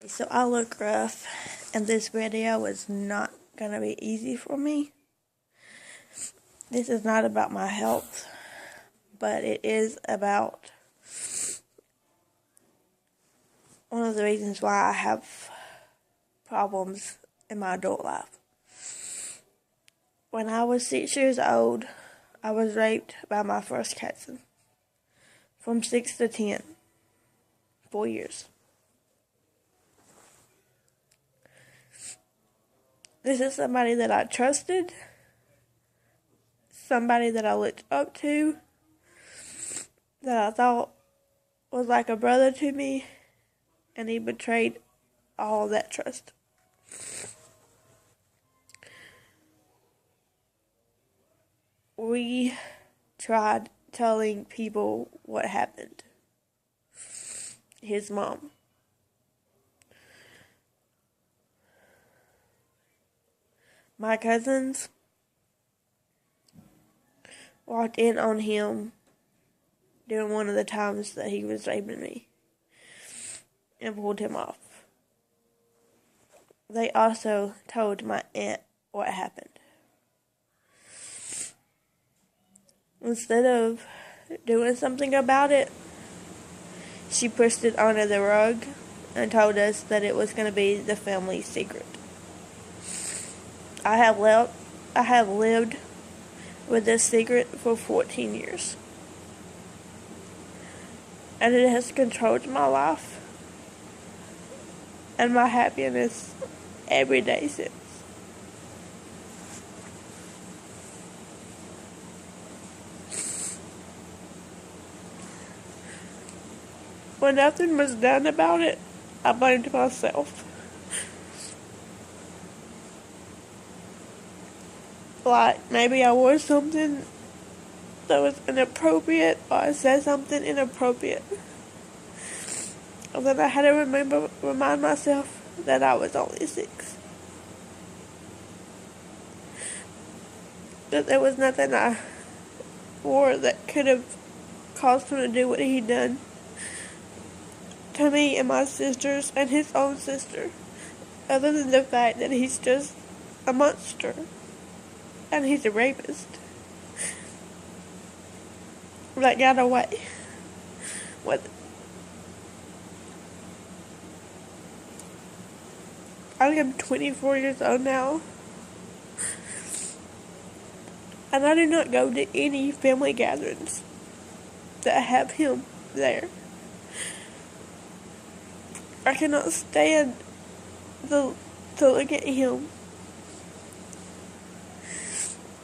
So I look rough, and this video is not gonna be easy for me. This is not about my health, but it is about one of the reasons why I have problems in my adult life. When I was 6 years old, I was raped by my first cousin. From 6 to 10, 4 years. This is somebody that I trusted, somebody that I looked up to, that I thought was like a brother to me, and he betrayed all of that trust. We tried telling people what happened. His mom. My cousins walked in on him during one of the times that he was raping me and pulled him off. They also told my aunt what happened. Instead of doing something about it, she pushed it under the rug and told us that it was going to be the family secret. I have lived with this secret for 14 years. And it has controlled my life and my happiness every day since. When nothing was done about it, I blamed myself. Like, maybe I wore something that was inappropriate, or I said something inappropriate. And then I had to remind myself that I was only 6. That there was nothing I wore that could have caused him to do what he done to me and my sisters and his own sister, other than the fact that he's just a monster and he's a rapist that got away with it. I am 24 years old now, and I do not go to any family gatherings that have him there. I cannot stand to look at him.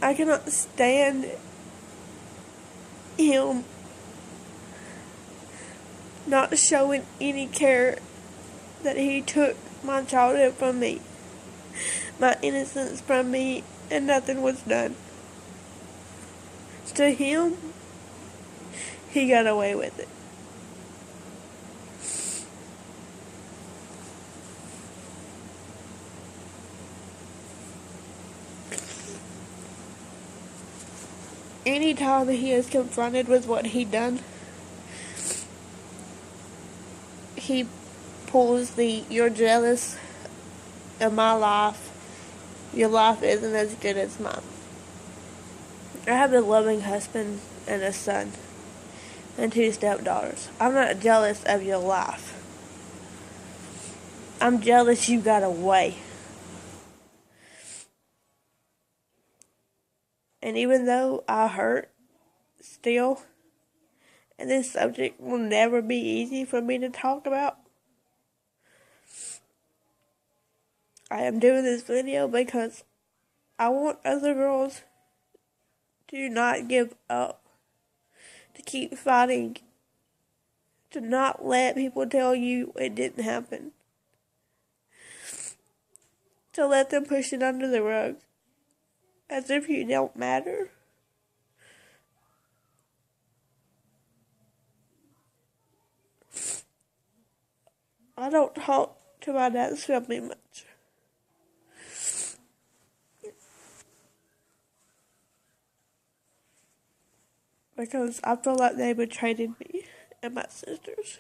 I cannot stand him not showing any care that he took my childhood from me, my innocence from me, and nothing was done. To him, he got away with it. Anytime he is confronted with what he done, he pulls the "you're jealous of my life, your life isn't as good as mine." I have a loving husband and a son and 2 stepdaughters. I'm not jealous of your life. I'm jealous you got away. And even though I hurt still, and this subject will never be easy for me to talk about, I am doing this video because I want other girls to not give up, to keep fighting, to not let people tell you it didn't happen, to let them push it under the rug as if you don't matter. I don't talk to my dad's family much. Because I feel like they betrayed me and my sisters.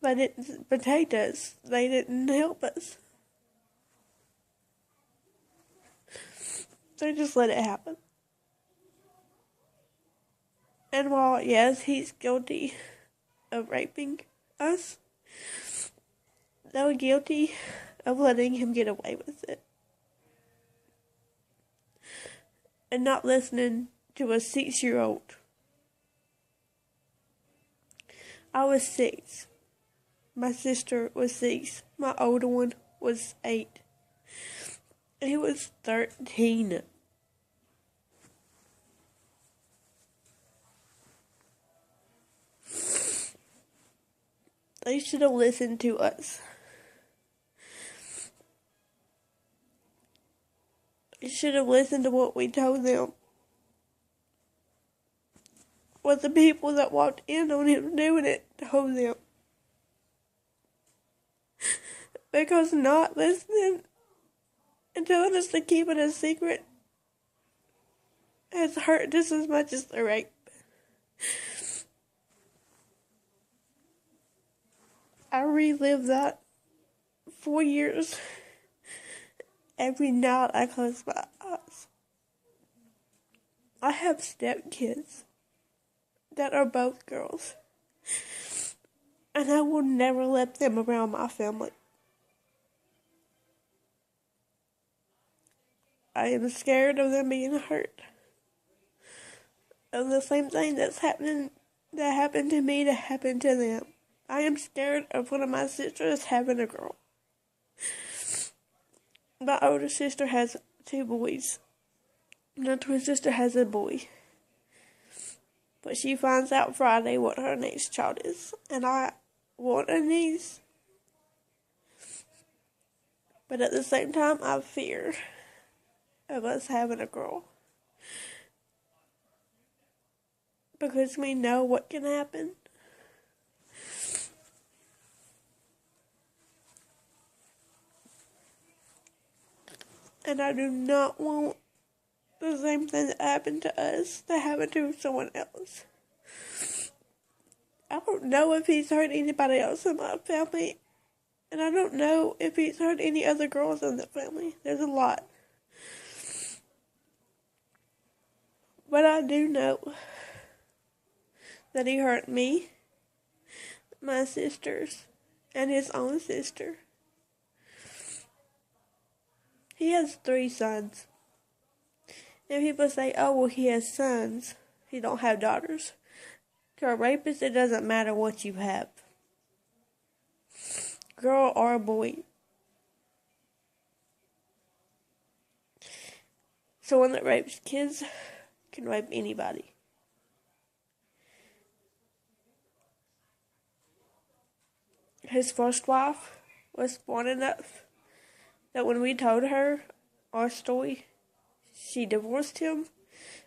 They didn't protect us. They didn't help us. They just let it happen. And while, yes, he's guilty of raping us, they were guilty of letting him get away with it. And not listening to a 6-year-old. I was 6. My sister was 6. My older one was 8. He was 13. They should have listened to us. They should have listened to what we told them. What the people that walked in on him doing it told them. Because not listening and telling us to keep it a secret has hurt just as much as the rape. I relived that 4 years. Every night I close my eyes. I have stepkids that are both girls. And I will never let them around my family. I am scared of them being hurt. Of the same thing that happened to me to happen to them. I am scared of one of my sisters having a girl. My older sister has 2 boys. My twin sister has a boy. But she finds out Friday what her next child is. And I want a niece. But at the same time, I fear of us having a girl. Because we know what can happen. And I do not want the same thing that happened to us to happen to someone else. I don't know if he's hurt anybody else in my family. And I don't know if he's hurt any other girls in the family. There's a lot. But I do know that he hurt me, my sisters, and his own sister. He has 3 sons. And people say, oh, well, he has sons. He don't have daughters. To a rapist, it doesn't matter what you have. Girl or boy. Someone that rapes kids can rape anybody. His first wife was smart enough that when we told her our story, she divorced him,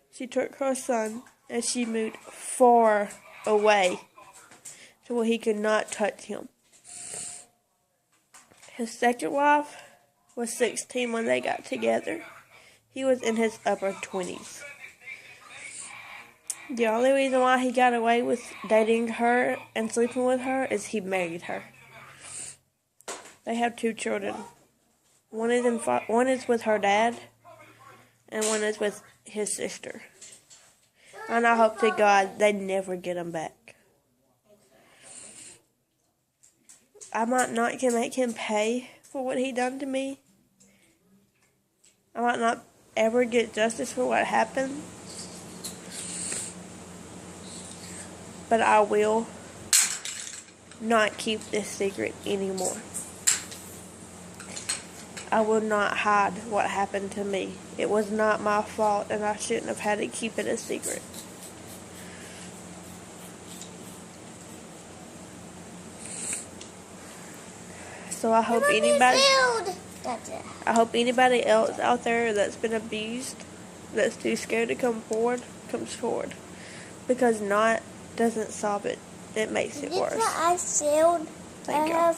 she took her son, and she moved far away to where he could not touch him. His second wife was 16 when they got together. He was in his upper 20s. The only reason why he got away with dating her and sleeping with her is he married her. They have 2 children. One is with her dad, and one is with his sister. And I hope to God they never get him back. I might not can make him pay for what he done to me. I might not ever get justice for what happened. But I will not keep this secret anymore. I will not hide what happened to me. It was not my fault, and I shouldn't have had to keep it a secret. So I hope anybody else out there that's been abused, that's too scared to come forward, comes forward. Because not doesn't solve it. It makes it worse. I failed. Thank you.